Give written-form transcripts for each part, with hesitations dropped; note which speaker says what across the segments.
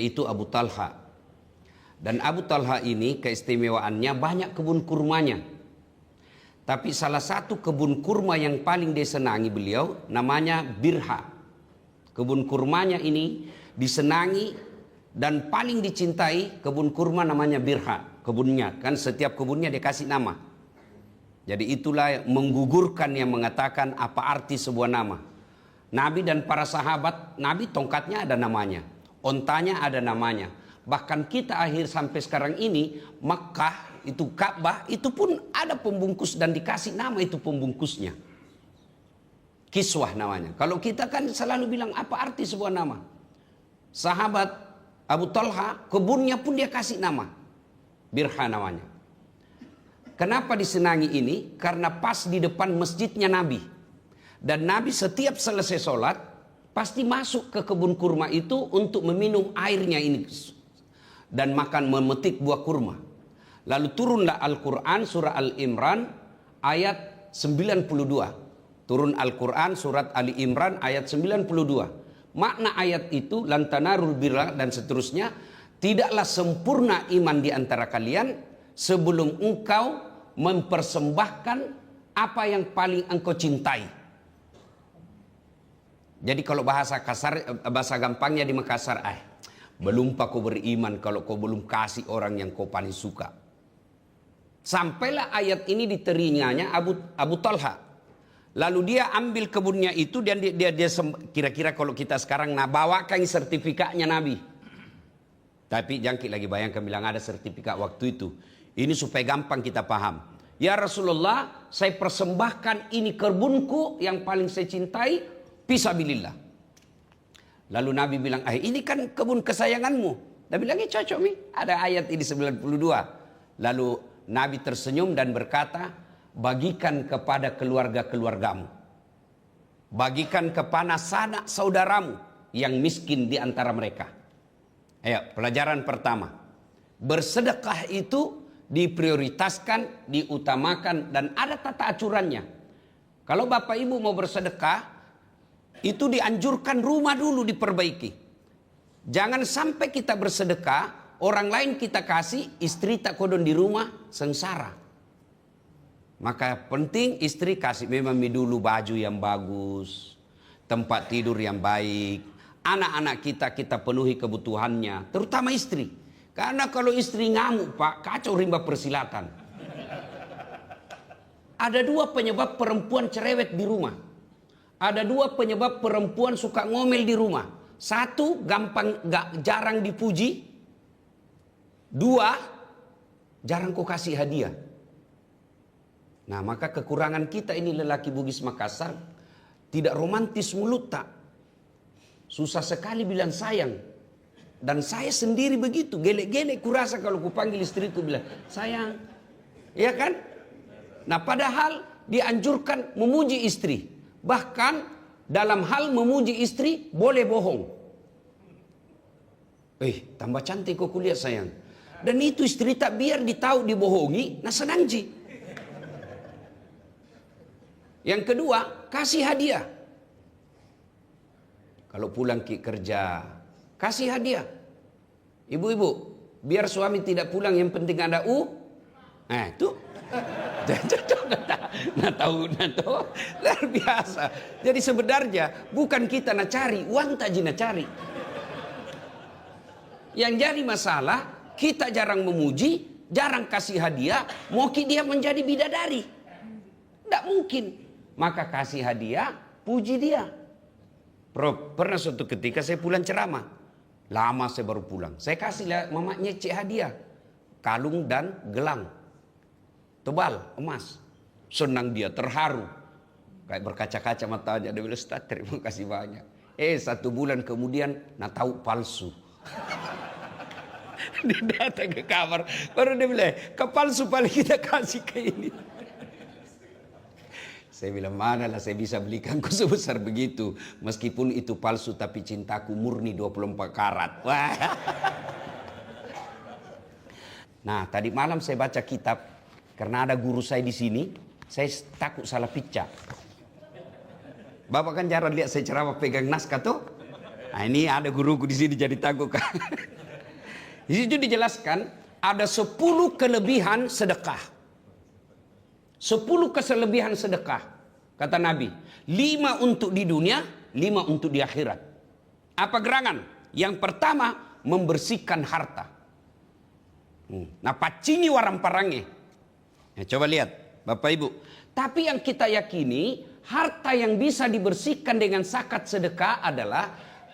Speaker 1: Itu Abu Talha. Dan Abu Talha ini keistimewaannya banyak kebun kurmanya. Tapi salah satu kebun kurma yang paling disenangi beliau namanya Birha. Kebun kurmanya ini disenangi dan paling dicintai kebun kurma namanya Birha. Kebunnya kan setiap kebunnya dikasih nama. Jadi itulah menggugurkan yang mengatakan apa arti sebuah nama. Nabi dan para sahabat, Nabi tongkatnya ada namanya, ontanya ada namanya. Bahkan kita akhir sampai sekarang ini, Makkah itu Ka'bah itu pun ada pembungkus dan dikasih nama itu pembungkusnya. Kiswah namanya. Kalau kita kan selalu bilang apa arti sebuah nama. Sahabat Abu Talha kebunnya pun dia kasih nama. Birha namanya. Kenapa disenangi ini? Karena pas di depan masjidnya Nabi. Dan Nabi setiap selesai sholat pasti masuk ke kebun kurma itu untuk meminum airnya ini dan makan memetik buah kurma. Lalu turunlah Al-Quran surah Al-Imran ayat 92. Turun Al-Quran surat Ali Imran ayat 92. Makna ayat itu lantanarul birra dan seterusnya, tidaklah sempurna iman di antara kalian sebelum engkau mempersembahkan apa yang paling engkau cintai. Jadi kalau bahasa kasar, bahasa gampangnya di Makassar, belum pak kau beriman kalau kau belum kasih orang yang kau paling suka. Sampailah ayat ini di telinganya Abu Talha. Lalu dia ambil kebunnya itu dan dia kira-kira kalau kita sekarang bawakan sertifikatnya Nabi. Tapi jangkit lagi bayangkan bilang ada sertifikat waktu itu. Ini supaya gampang kita paham. Ya Rasulullah, saya persembahkan ini kebunku yang paling saya cintai. Fisabilillah. Lalu Nabi bilang, ini kan kebun kesayanganmu. Nabi bilang, cocok nih. Ada ayat ini 92. Lalu Nabi tersenyum dan berkata, bagikan kepada keluarga-keluargamu. Bagikan kepada sanak saudaramu yang miskin di antara mereka. Ayo, pelajaran pertama. Bersedekah itu diprioritaskan, diutamakan, dan ada tata aturannya. Kalau Bapak Ibu mau bersedekah, itu dianjurkan rumah dulu diperbaiki. Jangan sampai kita bersedekah, orang lain kita kasih, istri tak kodon di rumah, sengsara. Maka penting istri kasih memang dulu baju yang bagus, tempat tidur yang baik. Anak-anak kita penuhi kebutuhannya, terutama istri. Karena kalau istri ngamuk pak, kacau rimba persilatan. Ada dua penyebab perempuan cerewet di rumah. Ada dua penyebab perempuan suka ngomel di rumah. Satu, jarang dipuji. Dua, jarang kau kasih hadiah. Nah, maka kekurangan kita ini lelaki Bugis Makassar tidak romantis mulut tak. Susah sekali bilang sayang. Dan saya sendiri begitu, gelek-gelek kurasa kalau kupanggil istriku bilang sayang. Iya kan? Nah, padahal dianjurkan memuji istri. Bahkan dalam hal memuji istri boleh bohong. Tambah cantik kok kulihat sayang. Dan itu istri tak biar ditahu dibohongi, nah senang ji. Yang kedua, kasih hadiah. Kalau pulang kerja, kasih hadiah. Ibu-ibu, biar suami tidak pulang yang penting ada itu. Nah tahu luar biasa. Jadi sebenarnya bukan kita nak cari uang, tak jina cari. Yang jadi masalah kita jarang memuji, jarang kasih hadiah, mau dia menjadi bidadari. Tidak mungkin. Maka kasih hadiah, puji dia. Pernah suatu ketika saya pulang ceramah, lama saya baru pulang. Saya kasih mamanya cek hadiah, kalung dan gelang. Tebal, emas. Senang dia, terharu. Kayak berkaca-kaca matanya. Dia bilang, Ustaz, terima kasih banyak. 1 bulan kemudian, tahu palsu. Dia datang ke kamar. Baru dia bilang, ke palsu paling kita kasih ke ini. Saya bilang, manalah saya bisa belikan kau sebesar begitu. Meskipun itu palsu, tapi cintaku murni 24 karat. Wah. Nah, tadi malam saya baca kitab. Karena ada guru saya di sini, saya takut salah picca. Bapak kan jarang lihat saya ceramah pegang naskah tuh. Nah, ini ada guruku di sini jadi takut. Di situ dijelaskan ada 10 kelebihan sedekah. 10 kelebihan sedekah. Kata Nabi, 5 untuk di dunia, 5 untuk di akhirat. Apa gerangan? Yang pertama, membersihkan harta. Nah, pacini warang parange. Nah, coba lihat, Bapak Ibu. Tapi yang kita yakini, harta yang bisa dibersihkan dengan zakat sedekah adalah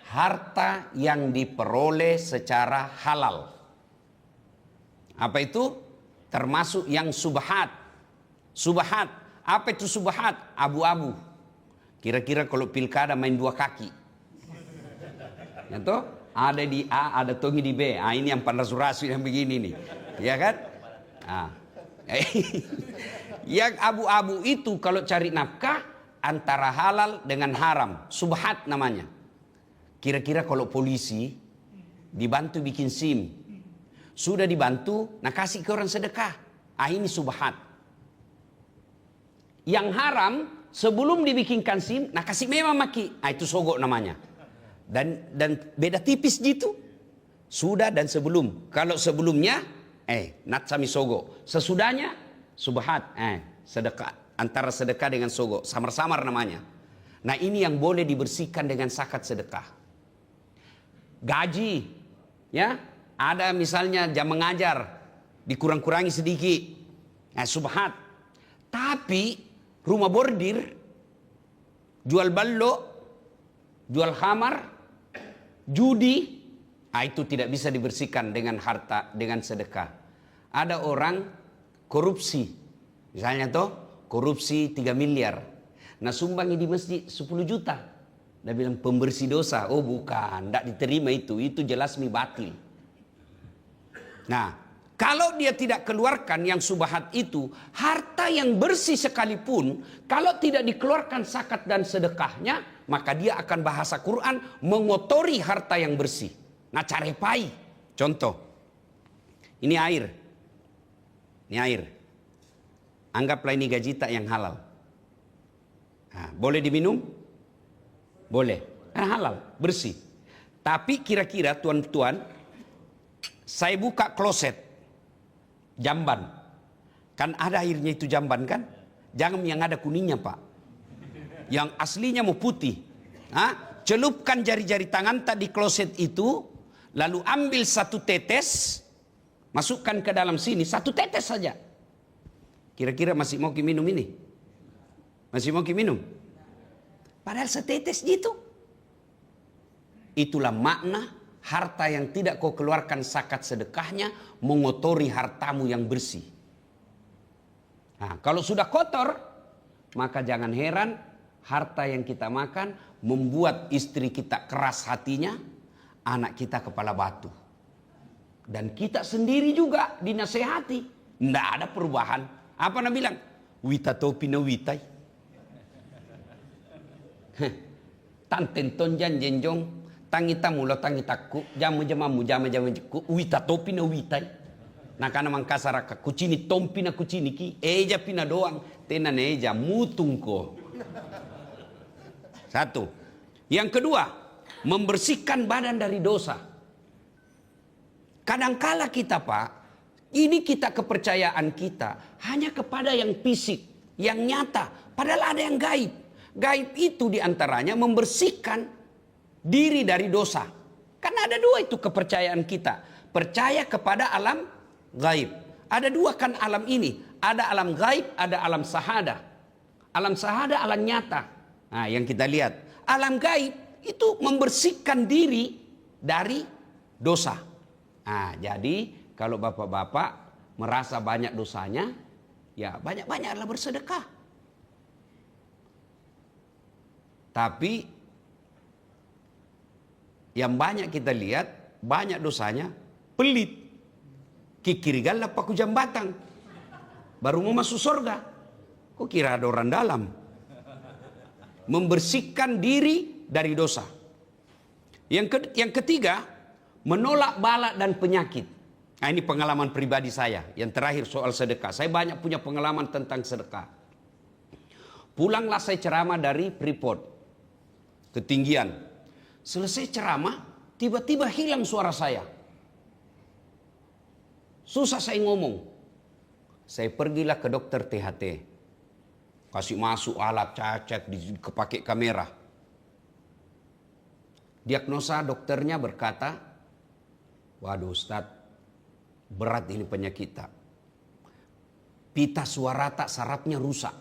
Speaker 1: harta yang diperoleh secara halal. Apa itu? Termasuk yang subhat. Subhat. Apa itu subhat? Abu-abu. Kira-kira kalau pilkada main 2 kaki. Ya toh? Ada di A, ada tongi di B. Ah, ini yang pandas-rasu yang begini nih. Ya kan? Ah. Yang abu-abu itu kalau cari nafkah antara halal dengan haram. Subhat namanya. Kira-kira kalau polisi dibantu bikin SIM. Sudah dibantu, nah kasih ke orang sedekah. Ah, ini subhat. Yang haram sebelum dibikinkan SIM, nah kasih memang maki. Ah, itu sogok namanya. Dan beda tipis gitu. Sudah dan sebelum. Kalau sebelumnya, nat sami sogo. Sesudahnya, subhat. Sedekah. Antara sedekah dengan sogo. Samar-samar namanya. Nah, ini yang boleh dibersihkan dengan zakat sedekah. Gaji. Ya. Ada misalnya jam mengajar. Dikurang-kurangi sedikit. Subhat. Tapi, rumah bordir. Jual ballo. Jual khamar. Judi, itu tidak bisa dibersihkan dengan harta, dengan sedekah. Ada orang korupsi, misalnya korupsi 3 miliar. Nah, sumbangi di masjid 10 juta. Dia bilang pembersih dosa. Oh bukan, tidak diterima itu jelas batil. Nah, kalau dia tidak keluarkan yang subhat itu, harta yang bersih sekalipun, kalau tidak dikeluarkan zakat dan sedekahnya, maka dia akan bahasa Quran mengotori harta yang bersih. Nah, carepai. Contoh. Ini air. Ini air. Anggaplah ini gajita yang halal. Nah, boleh diminum? Boleh. Karena halal, bersih. Tapi kira-kira tuan-tuan, saya buka kloset. Jamban. Kan ada airnya itu jamban kan? Jangan yang ada kuningnya, Pak. Yang aslinya mau putih. Celupkan jari-jari tangan tadi kloset itu. Lalu ambil 1 tetes. Masukkan ke dalam sini. 1 tetes saja. Kira-kira masih mau minum ini? Masih mau minum? Padahal setetes gitu. Itulah makna harta yang tidak kau keluarkan zakat sedekahnya. Mengotori hartamu yang bersih. Nah, kalau sudah kotor. Maka jangan heran. Harta yang kita makan membuat istri kita keras hatinya, anak kita kepala batu. Dan kita sendiri juga dinasehati. Tidak ada perubahan. Apa nak bilang? Wita topi na witai. Tanten tonjan jenjong, tangita mulo tangitaku, jamu jamamu jama ku, wita topi na witai. Nah karena mangkasaraka kucini tompi na kucini ki, eja pina doang, tenan eja mutungko. 1. Yang kedua, membersihkan badan dari dosa. Kadangkala kita, Pak, ini kita kepercayaan kita hanya kepada yang fisik, yang nyata. Padahal ada yang gaib. Gaib itu diantaranya membersihkan diri dari dosa. Karena ada 2 itu kepercayaan kita. Percaya kepada alam gaib. Ada 2 kan alam ini. Ada alam gaib, ada alam sahada. Alam sahada, alam nyata. Nah, yang kita lihat, alam gaib itu membersihkan diri dari dosa. Nah, jadi kalau bapak-bapak merasa banyak dosanya, ya banyak-banyaklah bersedekah. Tapi yang banyak kita lihat, banyak dosanya, pelit. Kikirigal lah paku jambatan. Baru mau masuk surga. Kok kira ada orang dalam? Membersihkan diri dari dosa. Yang ketiga, menolak bala dan penyakit. Nah, ini pengalaman pribadi saya. Yang terakhir soal sedekah. Saya banyak punya pengalaman tentang sedekah. Pulanglah saya ceramah dari Freeport. Ketinggian. Selesai ceramah, tiba-tiba hilang suara saya. Susah saya ngomong. Saya pergilah ke dokter THT. Kasih masuk alat cek kepake kamera. Diagnosa dokternya berkata, waduh Ustadz, berat ini penyakit tak. Pita suara tak sarafnya rusak.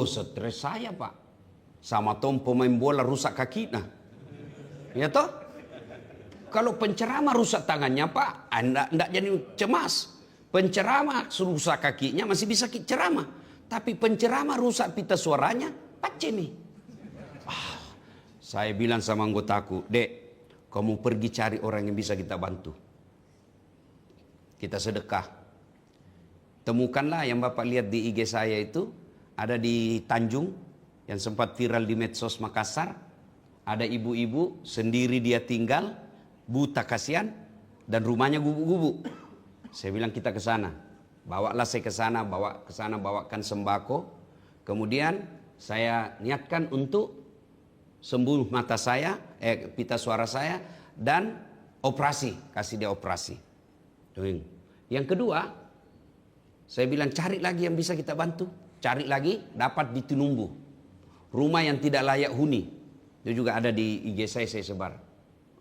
Speaker 1: Stres saya Pak. Sama tom pemain bola rusak kakinya. Ya toh? Kalau penceramah rusak tangannya Pak, Anda jadi cemas. Penceramah rusak kakinya masih bisa ceramah. Tapi penceramah rusak pita suaranya, pacem nih. Saya bilang sama anggotaku, Dek, kamu pergi cari orang yang bisa kita bantu. Kita sedekah. Temukanlah yang Bapak lihat di IG saya itu, ada di Tanjung, yang sempat viral di medsos Makassar. Ada ibu-ibu, sendiri dia tinggal, buta kasihan, dan rumahnya gubuk-gubuk. Saya bilang kita ke sana. Bawalah saya ke sana, bawakan sembako. Kemudian saya niatkan untuk sembuh mata saya, pita suara saya, dan operasi, kasih dia operasi. Yang kedua, saya bilang cari lagi yang bisa kita bantu. Cari lagi, dapat di Tinumbu. Rumah yang tidak layak huni. Itu juga ada di IG saya sebar.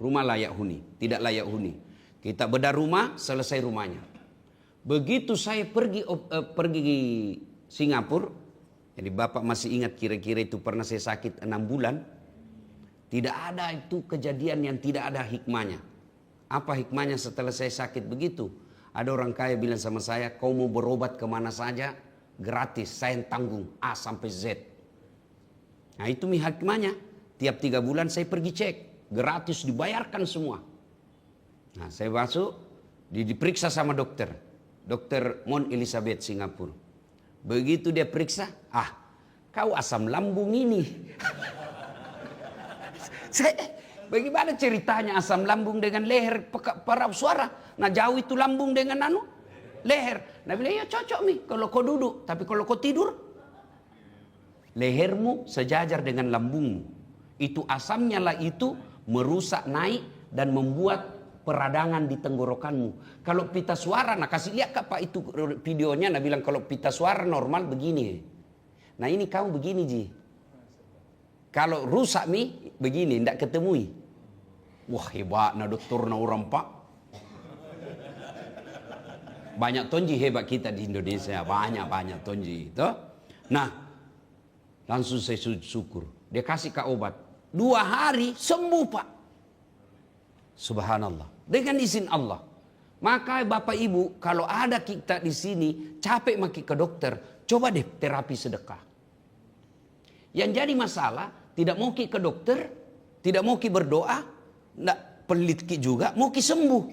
Speaker 1: Rumah layak huni, tidak layak huni. Kita bedah rumah, selesai rumahnya. Begitu saya pergi Singapura, jadi Bapak masih ingat kira-kira itu pernah saya sakit 6 bulan. Tidak ada itu kejadian yang tidak ada hikmahnya. Apa hikmahnya setelah saya sakit begitu? Ada orang kaya bilang sama saya, kau mau berobat kemana saja, gratis, saya yang tanggung A sampai Z. Nah itu hikmahnya. Tiap 3 bulan saya pergi cek, gratis dibayarkan semua. Nah saya masuk, diperiksa sama dokter. Dokter Mon Elizabeth Singapura. Begitu dia periksa, kau asam lambung ini. Bagaimana ceritanya asam lambung dengan leher parau suara? Nah jauh itu lambung dengan leher. Nah bilang ya cocok nih kalau kau duduk. Tapi kalau kau tidur, lehermu sejajar dengan lambungmu. Itu asamnya lah itu merusak naik dan membuat peradangan di tenggorokanmu. Kalau pita suara, nah kasih lihat Pak itu videonya. Nah bilang kalau pita suara normal begini. Nah ini kamu begini Ji. Kalau rusak mi begini, tidak ketemui. Wah hebat na dokter na orang Pak. Banyak tonji hebat kita di Indonesia. Banyak tonji itu. Nah langsung saya syukur. Dia kasih ke obat. 2 hari sembuh Pak. Subhanallah. Dengan izin Allah. Maka Bapak Ibu kalau ada kita di sini capek maki ke dokter. Coba deh terapi sedekah. Yang jadi masalah, tidak mau ke dokter, tidak mau berdoa, tidak pelit juga, mau sembuh.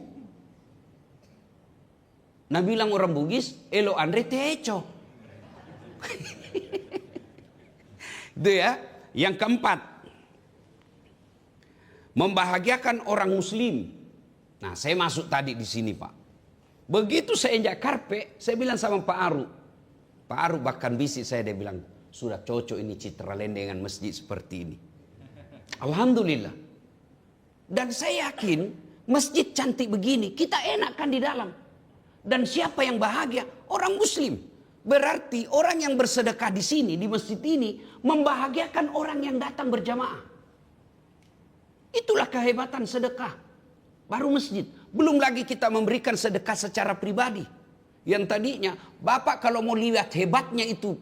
Speaker 1: Nah bilang orang Bugis, elo Andre teco. Itu ya. Yang keempat, membahagiakan orang Muslim. Nah saya masuk tadi di sini Pak. Begitu saya injak karpet, saya bilang sama Pak Aru. Pak Aru bahkan bisik saya, dia bilang, sudah cocok ini citra lendengan masjid seperti ini. Alhamdulillah. Dan saya yakin masjid cantik begini, kita enakan di dalam. Dan siapa yang bahagia? Orang Muslim. Berarti orang yang bersedekah di sini, di masjid ini, membahagiakan orang yang datang berjamaah. Itulah kehebatan sedekah. Baru masjid. Belum lagi kita memberikan sedekah secara pribadi. Yang tadinya, Bapak kalau mau lihat hebatnya itu,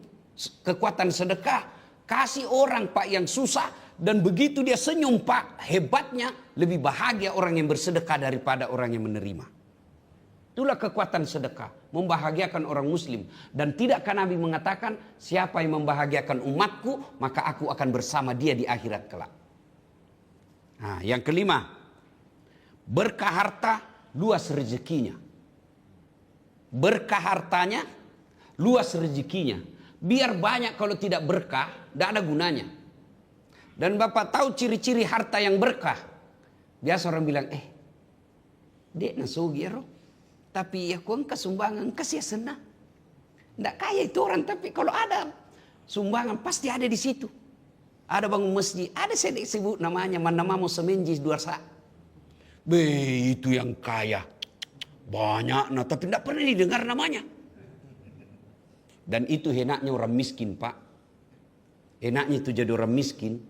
Speaker 1: kekuatan sedekah, kasih orang Pak yang susah, dan begitu dia senyum Pak, hebatnya lebih bahagia orang yang bersedekah daripada orang yang menerima. Itulah kekuatan sedekah, membahagiakan orang Muslim. Dan tidakkah Nabi mengatakan, siapa yang membahagiakan umatku, maka aku akan bersama dia di akhirat kelak. Nah, yang kelima, berkah harta, luas rezekinya. Berkah hartanya, luas rezekinya. Biar banyak kalau tidak berkah, tidak ada gunanya. Dan Bapak tahu ciri-ciri harta yang berkah. Biasa orang bilang, dek nasugi ya roh. Tapi ya kau sumbangan, kasih senang. Tidak kaya itu orang, tapi kalau ada sumbangan pasti ada di situ. Ada bangun masjid, ada saya sebut namanya, mana mau semenjis dua sa. Itu yang kaya. Banyak, nah tapi tidak pernah didengar namanya. Dan itu enaknya orang miskin, Pak. Enaknya itu jadi orang miskin.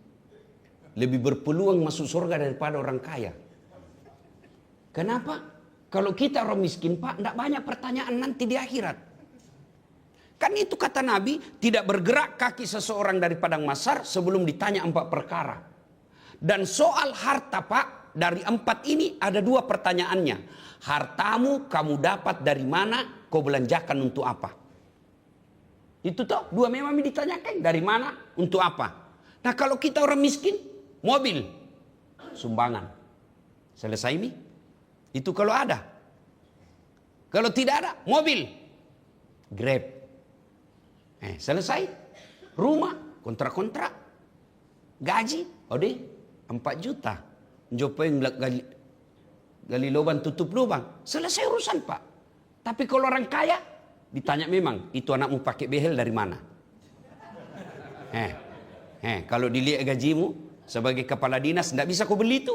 Speaker 1: Lebih berpeluang masuk surga daripada orang kaya. Kenapa? Kalau kita orang miskin, Pak, tidak banyak pertanyaan nanti di akhirat. Kan itu kata Nabi, tidak bergerak kaki seseorang dari padang mahsyar sebelum ditanya 4 perkara. Dan soal harta, Pak, dari 4 ini ada 2 pertanyaannya. Hartamu kamu dapat dari mana, kau belanjakan untuk apa? Itu toh, 2 memang ditanyakan, dari mana, untuk apa? Nah kalau kita orang miskin, mobil, sumbangan. Selesai mi? Itu kalau ada. Kalau tidak ada, mobil, Grab. Selesai. Rumah, kontrak-kontrak. Gaji, 4 juta. Jopoin gali lubang, tutup lubang. Selesai urusan, Pak. Tapi kalau orang kaya, ditanya memang, itu anakmu pakai behel dari mana? Kalau dilihat gajimu, sebagai kepala dinas, tidak bisa kau beli itu.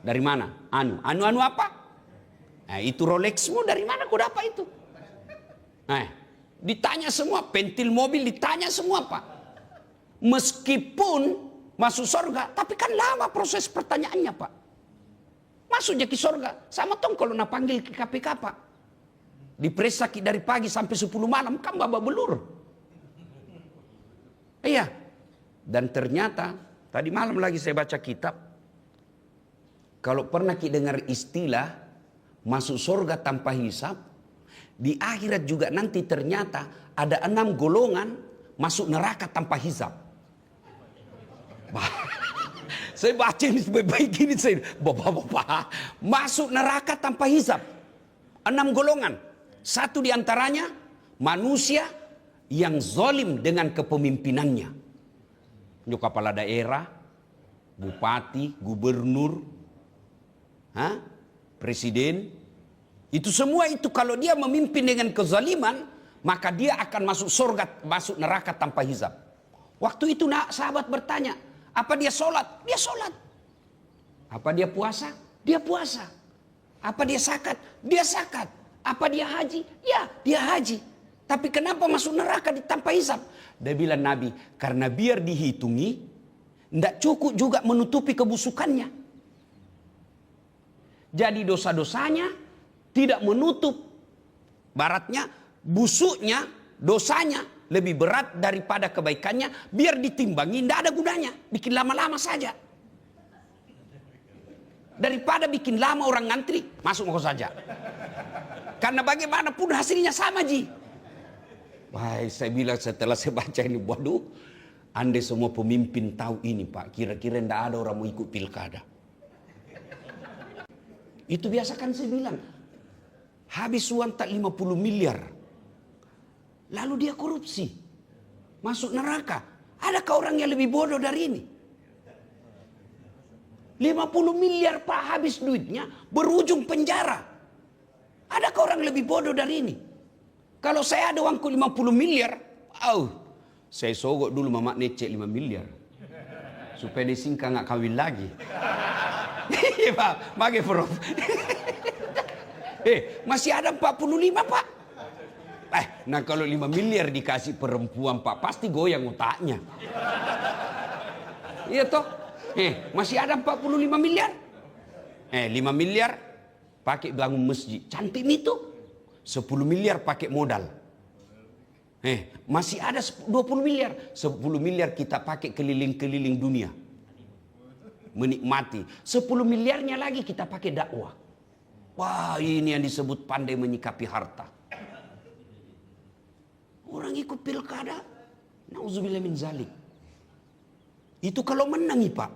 Speaker 1: Dari mana? Anu apa? Itu Rolexmu, dari mana kau dapat itu? Ditanya semua, pentil mobil ditanya semua, Pak. Meskipun masuk surga, tapi kan lama proses pertanyaannya, Pak. Masuknya ke surga, sama tong kalau nak panggil ke KPK, Pak. Diperiksa dari pagi sampai 10 malam, kan babak belur. Iya. Dan ternyata, tadi malam lagi saya baca kitab, kalau pernah kita dengar istilah masuk surga tanpa hisab, di akhirat juga nanti ternyata ada 6 golongan masuk neraka tanpa hisab. Saya baca ini sebaik-baik ini, saya, bapak-bapak, masuk neraka tanpa hisab. 6 golongan. Satu diantaranya manusia yang zalim dengan kepemimpinannya. Itu kepala daerah, bupati, gubernur, presiden. Itu semua itu kalau dia memimpin dengan kezaliman, maka dia akan masuk surga, masuk neraka tanpa hisab. Waktu itu sahabat bertanya, apa dia sholat? Dia sholat. Apa dia puasa? Dia puasa. Apa dia zakat? Dia zakat. Apa dia haji? Ya, dia haji. Tapi kenapa masuk neraka tanpa hisab? Dia bilang Nabi, karena biar dihitungi, tidak cukup juga menutupi kebusukannya. Jadi dosa-dosanya tidak menutup, baratnya, busuknya, dosanya lebih berat daripada kebaikannya. Biar ditimbangi, tidak ada gunanya. Bikin lama-lama saja. Daripada bikin lama orang ngantri, masuk saja. Karena bagaimanapun hasilnya sama, Ji. Wah, saya bilang setelah saya baca ini, waduh, andai semua pemimpin tahu ini, Pak, kira-kira tidak ada orang mau ikut pilkada. Itu biasa kan saya bilang, habis uang tak 50 miliar. Lalu dia korupsi. Masuk neraka. Adakah orang yang lebih bodoh dari ini? 50 miliar, Pak, habis duitnya, berujung penjara. Adakah orang lebih bodoh dari ini? Kalau saya ada uangku 50 miliar, saya sogok dulu Mamak Necek 5 miliar. Supaya disingka nggak kawin lagi. Iya, Pak, bagi Prof. Masih ada 45, Pak. Nah kalau 5 miliar dikasih perempuan, Pak, pasti goyang otaknya. Iya toh? Masih ada 45 miliar. 5 miliar pakai bangun masjid. Cantik itu. 10 miliar pakai modal. Masih ada 20 miliar. 10 miliar kita pakai keliling-keliling dunia. Menikmati. 10 miliarnya lagi kita pakai dakwah. Wah, ini yang disebut pandai menyikapi harta. Orang ikut pilkada, nauzubillah min zalik. Itu kalau menang, Pak.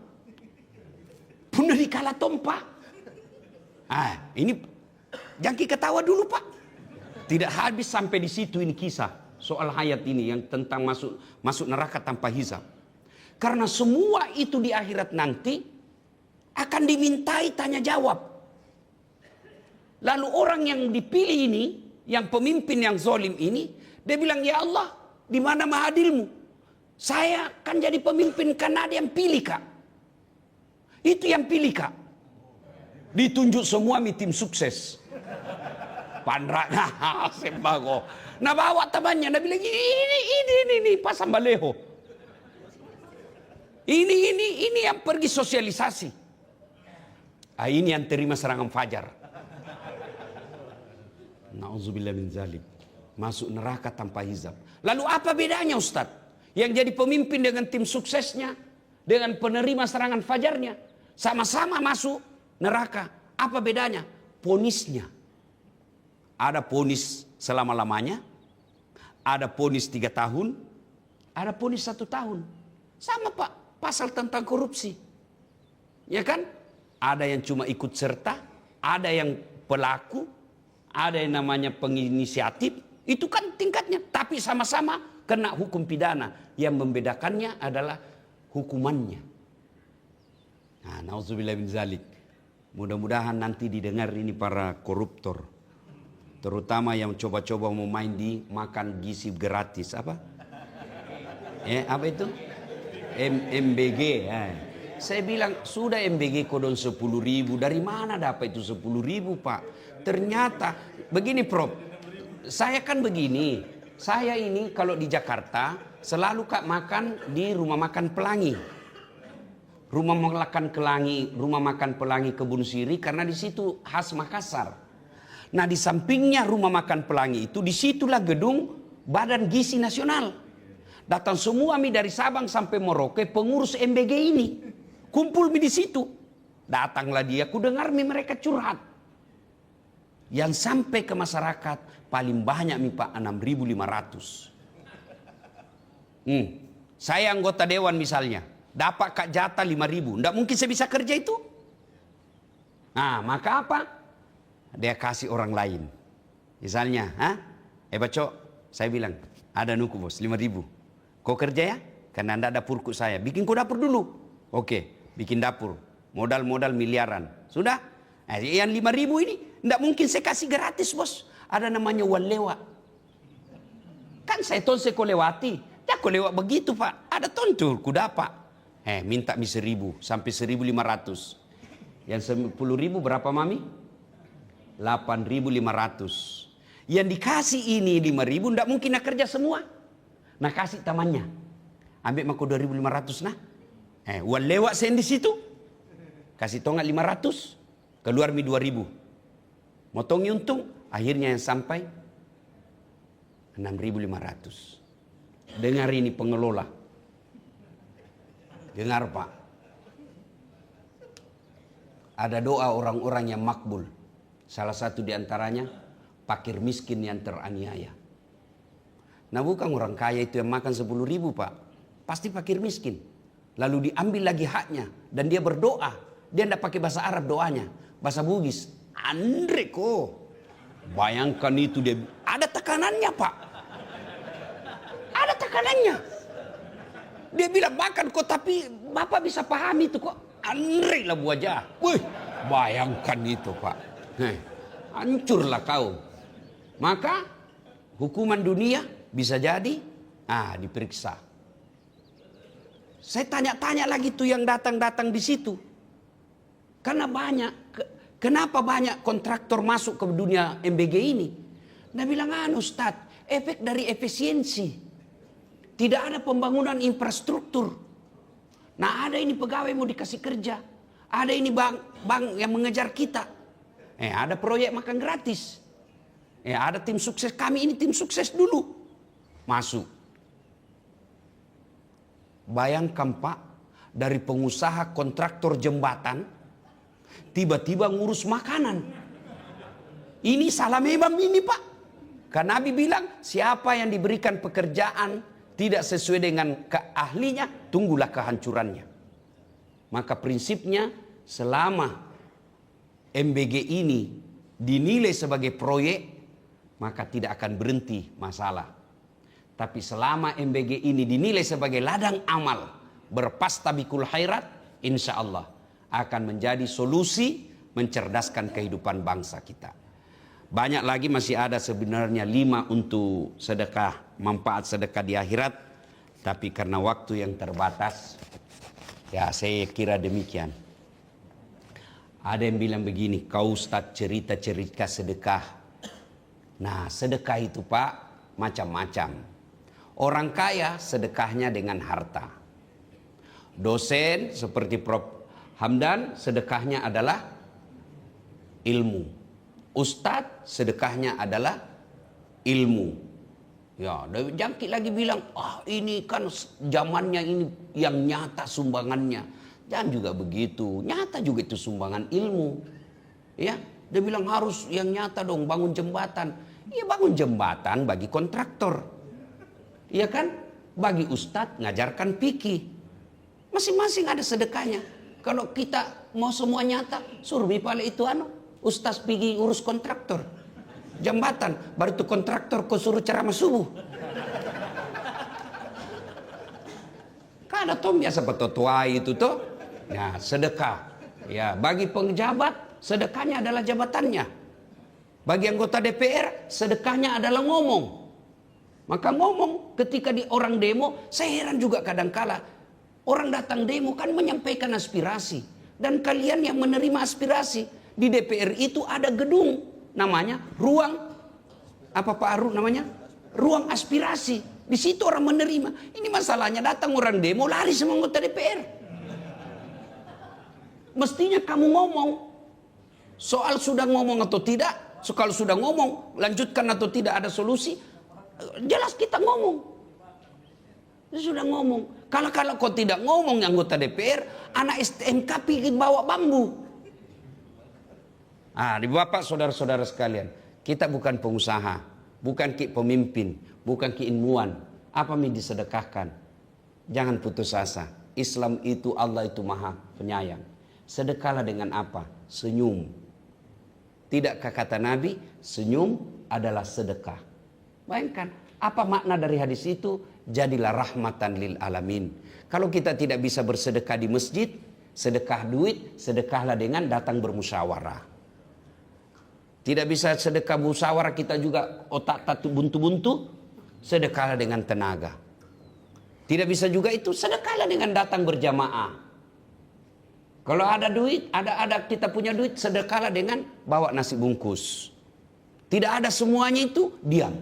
Speaker 1: Punya dikalah tompa. Ini jangan ketawa dulu, Pak. Tidak habis sampai di situ ini kisah soal hayat ini yang tentang masuk neraka tanpa hisab. Karena semua itu di akhirat nanti akan dimintai tanya jawab. Lalu orang yang dipilih ini, yang pemimpin yang zalim ini, dia bilang, ya Allah, di mana mahadilmu? Saya kan jadi pemimpin karena ada yang pilih, Kak. Itu yang pilih, Kak. Ditunjuk semua tim sukses. Pandra, sembako. Nah bawa temannya, nah bilang ini Pak Sambaleho. Ini yang pergi sosialisasi. Ini yang terima serangan fajar. Nauzubillah min zalik. Masuk neraka tanpa hisab. Lalu apa bedanya Ustadz? Yang jadi pemimpin dengan tim suksesnya, dengan penerima serangan fajarnya, sama-sama masuk neraka. Apa bedanya? Ponisnya. Ada ponis selama-lamanya, ada ponis 3 tahun, ada ponis 1 tahun. Sama Pak, pasal tentang korupsi. Ya kan? Ada yang cuma ikut serta, ada yang pelaku, ada yang namanya penginisiatif. Itu kan tingkatnya, tapi sama-sama kena hukum pidana. Yang membedakannya adalah hukumannya. Nah, nauzubillah min zalik. Mudah-mudahan nanti didengar ini para koruptor. Terutama yang coba-coba mau main di makan gizi gratis. Apa? Apa itu? MBG. Saya bilang, sudah MBG kodon 10.000. Dari mana dapat itu 10.000, Pak? Ternyata, begini Prof. Saya kan begini. Saya ini kalau di Jakarta, selalu Kak makan di rumah makan Pelangi. Rumah makan Pelangi Kebun Siri, karena di situ khas Makassar. Nah di sampingnya rumah makan Pelangi itu, disitulah gedung Badan Gizi Nasional. Datang semua dari Sabang sampai Merauke, pengurus MBG ini. Kumpul di situ. Datanglah dia, ku dengar mereka curhat. Yang sampai ke masyarakat, paling banyak Pak 6.500. Saya anggota dewan misalnya, dapat Kak jatah 5.000. Nggak mungkin saya bisa kerja itu. Nah maka apa? Dia kasih orang lain. Misalnya, Bacok, saya bilang, ada nuku bos, 5.000. Kau kerja ya? Karena anda ada dapurku saya. Bikin kau dapur dulu. Oke, bikin dapur. Modal miliaran. Sudah? Yang 5.000 ini, nggak mungkin saya kasih gratis bos. Ada namanya walewa. Kan saya tonse kau lewati. Ya kau lewat begitu Pak. Ada tontur, ku dapat. Minta 1.000 sampai 1.500. Yang 10.000 berapa Mami? 8.500. Yang dikasih ini 5.000 ndak mungkin nak kerja semua. Nah kasih tamannya. Ambil mako 2.500 nah. Wal lewat sen di situ. Kasih tongat 500. Keluar 2.000. Motongi untung, akhirnya yang sampai 6.500. Dengar ini pengelola. Dengar Pak. Ada doa orang-orang yang makbul. Salah satu diantaranya fakir miskin yang teraniaya. Nah bukan orang kaya itu yang makan 10.000 Pak. Pasti fakir miskin. Lalu diambil lagi haknya. Dan dia berdoa. Dia tidak pakai bahasa Arab doanya. Bahasa Bugis. Andre kok. Bayangkan itu dia. Ada tekanannya Pak. Ada tekanannya. Dia bilang makan kok, tapi Bapak bisa pahami itu kok. Andre lah wajah. Wih, bayangkan itu Pak. Hancurlah kau. Maka hukuman dunia bisa jadi diperiksa. Saya tanya-tanya lagi tuh yang datang-datang di situ. Karena kenapa banyak kontraktor masuk ke dunia MBG ini? Dia bilang Ustadz, efek dari efisiensi. Tidak ada pembangunan infrastruktur. Nah ada ini pegawai mau dikasih kerja. Ada ini bank yang mengejar kita. Ada proyek makan gratis. Ada tim sukses. Kami ini tim sukses dulu. Masuk. Bayangkan Pak. Dari pengusaha kontraktor jembatan. Tiba-tiba ngurus makanan. Ini salah memang ini Pak. Karena Nabi bilang. Siapa yang diberikan pekerjaan. Tidak sesuai dengan keahlinya. Tunggulah kehancurannya. Maka prinsipnya. Selama MBG ini dinilai sebagai proyek, maka tidak akan berhenti masalah. Tapi selama MBG ini dinilai sebagai ladang amal, berpastabikul khairat, insya Allah akan menjadi solusi mencerdaskan kehidupan bangsa kita. Banyak lagi masih ada sebenarnya 5 untuk sedekah, manfaat sedekah di akhirat. Tapi karena waktu yang terbatas, ya saya kira demikian. Ada yang bilang begini, kau Ustaz cerita-cerita sedekah. Nah, sedekah itu Pak macam-macam. Orang kaya sedekahnya dengan harta. Dosen seperti Prof. Hamdan sedekahnya adalah ilmu. Ustadz sedekahnya adalah ilmu. Ya, jangkit lagi bilang, ini kan zamannya ini yang nyata sumbangannya. Jangan juga begitu, nyata juga itu sumbangan ilmu. Ya, dia bilang harus yang nyata dong, bangun jembatan. Iya, bangun jembatan bagi kontraktor. Iya kan? Bagi ustadz ngajarkan fikih. Masing-masing ada sedekahnya. Kalau kita mau semua nyata, suruh pale itu ustadz pergi urus kontraktor. Jembatan, baru itu kontraktor kau suruh ceramah subuh. Kan ada tom biasa petotuai itu tuh. Nah, sedekah. Ya, bagi penjabat sedekahnya adalah jabatannya. Bagi anggota DPR sedekahnya adalah ngomong. Maka ngomong ketika di orang demo, saya heran juga kadangkala orang datang demo kan menyampaikan aspirasi, dan kalian yang menerima aspirasi di DPR itu ada gedung namanya ruang apa Pak Aru namanya? Ruang aspirasi. Di situ orang menerima. Ini masalahnya datang orang demo lari sama anggota DPR. Mestinya kamu ngomong soal sudah ngomong atau tidak. So, kalau sudah ngomong lanjutkan atau tidak ada solusi, jelas kita ngomong. Sudah ngomong. Kalau kau tidak ngomong anggota DPR, anak STMK pikir bawa bambu. Di Bapak saudara-saudara sekalian, kita bukan pengusaha, bukan pemimpin, bukan ilmuwan. Apa yang disedekahkan? Jangan putus asa. Islam itu, Allah itu maha penyayang. Sedekahlah dengan apa? Senyum. Tidakkah kata Nabi, senyum adalah sedekah. Bayangkan, apa makna dari hadis itu? Jadilah rahmatan lil alamin. Kalau kita tidak bisa bersedekah di masjid, sedekah duit, sedekahlah dengan datang bermusyawarah. Tidak bisa sedekah musyawarah, kita juga otak tatu buntu-buntu, sedekahlah dengan tenaga. Tidak bisa juga itu, sedekahlah dengan datang berjamaah. Kalau ada duit, ada kita punya duit, sedekahlah dengan bawa nasi bungkus. Tidak ada semuanya itu, diam.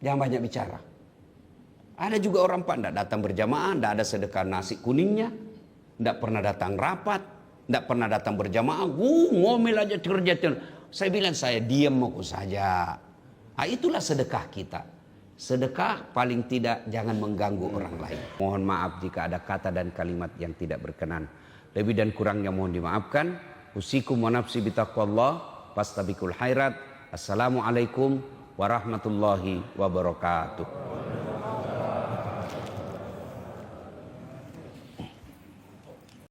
Speaker 1: Jangan banyak bicara. Ada juga orang Pak tidak datang berjamaah, tidak ada sedekah nasi kuningnya, tidak pernah datang rapat, tidak pernah datang berjamaah, ngomel aja kerja. Saya bilang saya diam mau saja. Itulah sedekah kita. Sedekah paling tidak jangan mengganggu orang lain. Mohon maaf jika ada kata dan kalimat yang tidak berkenan. Lebih dan kurangnya mohon dimaafkan. Usikum wa nafsi bitaqwallah fastabikul khairat. Assalamualaikum warahmatullahi wabarakatuh.